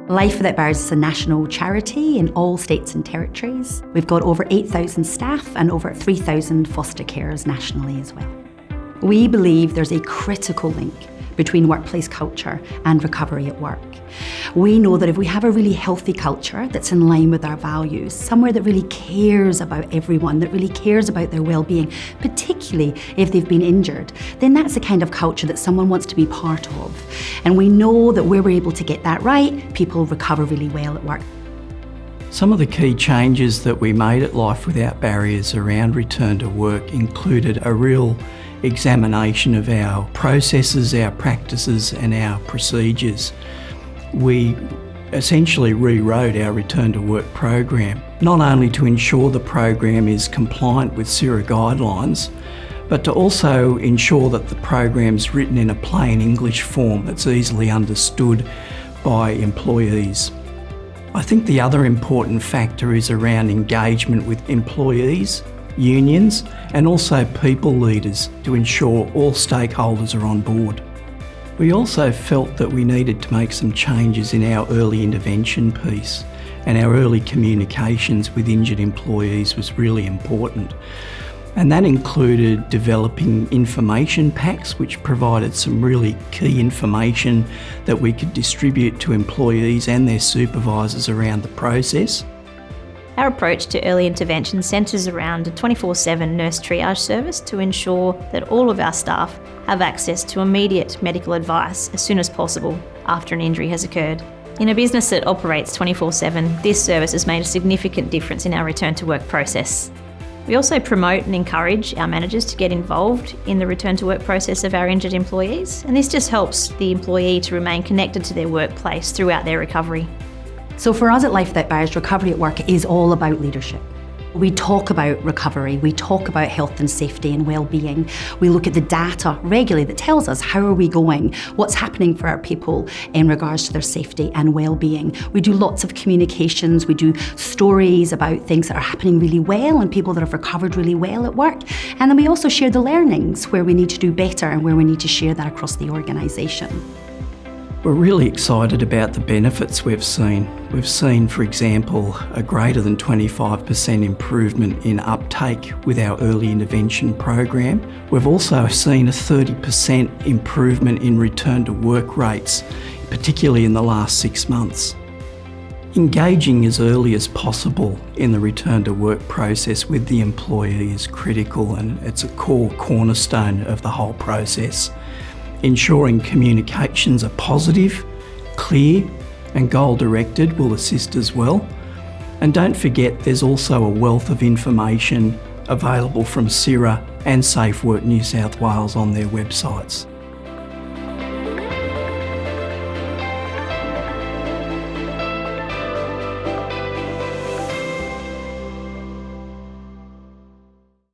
Life Without Barriers is a national charity in all states and territories. We've got over 8,000 staff and over 3,000 foster carers nationally as well. We believe there's a critical link between workplace culture and recovery at work. We know that if we have a really healthy culture that's in line with our values, somewhere that really cares about everyone, that really cares about their well-being, particularly if they've been injured, then that's the kind of culture that someone wants to be part of. And we know that where we're able to get that right, people recover really well at work. Some of the key changes that we made at Life Without Barriers around return to work included a real examination of our processes, our practices and our procedures. We essentially rewrote our return to work program, not only to ensure the program is compliant with CIRA guidelines, but to also ensure that the program's written in a plain English form that's easily understood by employees. I think the other important factor is around engagement with employees, unions and also people leaders to ensure all stakeholders are on board. We also felt that we needed to make some changes in our early intervention piece, and our early communications with injured employees was really important. And that included developing information packs which provided some really key information that we could distribute to employees and their supervisors around the process. Our approach to early intervention centres around a 24/7 nurse triage service to ensure that all of our staff have access to immediate medical advice as soon as possible after an injury has occurred. In a business that operates 24/7, this service has made a significant difference in our return to work process. We also promote and encourage our managers to get involved in the return to work process of our injured employees, and this just helps the employee to remain connected to their workplace throughout their recovery. So for us at Life Without Barriers, recovery at work is all about leadership. We talk about recovery, we talk about health and safety and well-being. We look at the data regularly that tells us how are we going, what's happening for our people in regards to their safety and well-being. We do lots of communications, we do stories about things that are happening really well and people that have recovered really well at work. And then we also share the learnings where we need to do better and where we need to share that across the organisation. We're really excited about the benefits we've seen. We've seen, for example, a greater than 25% improvement in uptake with our early intervention program. We've also seen a 30% improvement in return to work rates, particularly in the last 6 months. Engaging as early as possible in the return to work process with the employee is critical, and it's a core cornerstone of the whole process. Ensuring communications are positive, clear and goal-directed will assist as well. And don't forget there's also a wealth of information available from CIRA and Safe Work New South Wales on their websites.